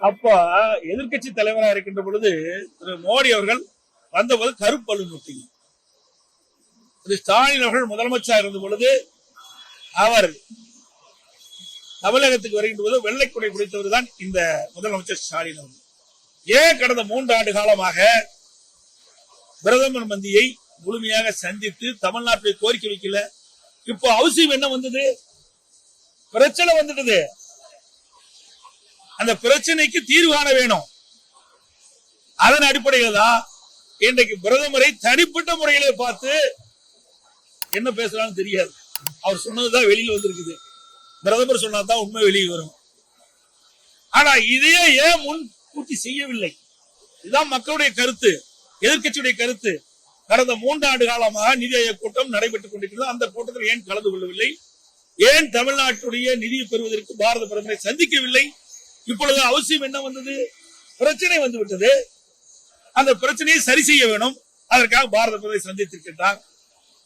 அப்ப எதிர்கட்சி தலைவராக இருக்கின்ற பொழுது திரு மோடி அவர்கள் வந்தபோது கருப்பல்லு நோட்டிங்க. திரு ஸ்டாலின் அவர்கள் முதலமைச்சராக இருந்த பொழுது அவர் தமிழகத்துக்கு வருகின்ற போது வெள்ளைக்குடை பிடித்தவர் தான் இந்த முதலமைச்சர் ஸ்டாலின் அவர்கள். ஏன் கடந்த 3 ஆண்டு காலமாக பிரதமர் மந்தியை முழுமையாக சந்தித்து தமிழ்நாட்டை கோரிக்கை வைக்கல? இப்போ அவசியம் என்ன வந்தது? பிரச்சனை வந்துட்டது. அந்த பிரச்சனைக்கு தீர்வு காண வேணும். அதன் அடிப்படையில் தான் இன்றைக்கு பிரதமரை தனிப்பட்ட முறையிலே பார்த்து என்ன பேசுறான்னு தெரியாது. அவர் சொன்னதுதான் வெளியில் வந்திருக்குது. பிரதமர் சொன்னதான் உண்மை வெளியே வரும். ஆனா இதையே ஏன் முன்கூட்டி செய்யவில்லை? இதுதான் மக்களுடைய கருத்து, எதிர்கட்சியுடைய கருத்து. கடந்த 3 ஆண்டு காலமாக நிதி ஆயோக் கூட்டம் நடைபெற்றுக் கொண்டிருக்கிறது. அந்த கூட்டத்தில் ஏன் கலந்து கொள்ளவில்லை? ஏன் தமிழ்நாட்டுடைய நிதியை பெறுவதற்கு பாரத பிரதமரை சந்திக்கவில்லை? இப்பொழுது அவசியம் என்ன வந்தது? பிரச்சனை வந்துவிட்டது. அந்த பிரச்சனையை சரி செய்ய வேணும். அதற்காக பாரத பிரதமரை சந்தித்திருக்கின்றார்.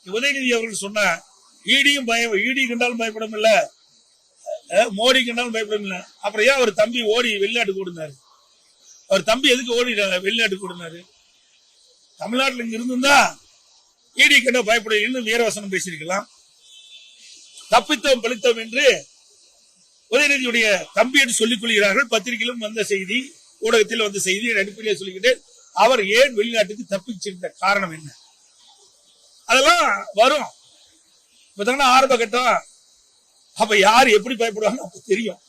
உதயநிதி அவர்கள் சொன்ன ஈடியும் ஈடி கண்டாலும் பயப்படும் இல்ல, மோடி கண்டாலும் பயப்படும் இல்ல. அப்புறம் ஏன் அவர் தம்பி ஓடி வெளிநாட்டுக்கு ஓடினாரு? அவர் தம்பி எதுக்கு ஓடி வெளிநாட்டுக்கு ஓடினாரு? தமிழ்நாட்டில் இங்க இருந்திருந்தா ஈடி கண்டா பயப்பட இன்னும் வீரவசனம் பேசியிருக்கலாம். தப்பித்தோம் பழித்தோம் என்று உதயநிதியுடைய தம்பி என்று சொல்லிக் கொள்கிறார்கள். பத்திரிகையிலும் வந்த செய்தி, ஊடகத்தில் வந்த செய்தி அடிப்படையில் சொல்லிக்கிட்டு அவர் ஏன் வெளிநாட்டுக்கு தப்பிச்சிருந்த காரணம் என்ன? அதெல்லாம் வரும். ஆரம்ப கட்டம். அப்ப யார் எப்படி பயப்படுவாங்க அப்ப தெரியும்.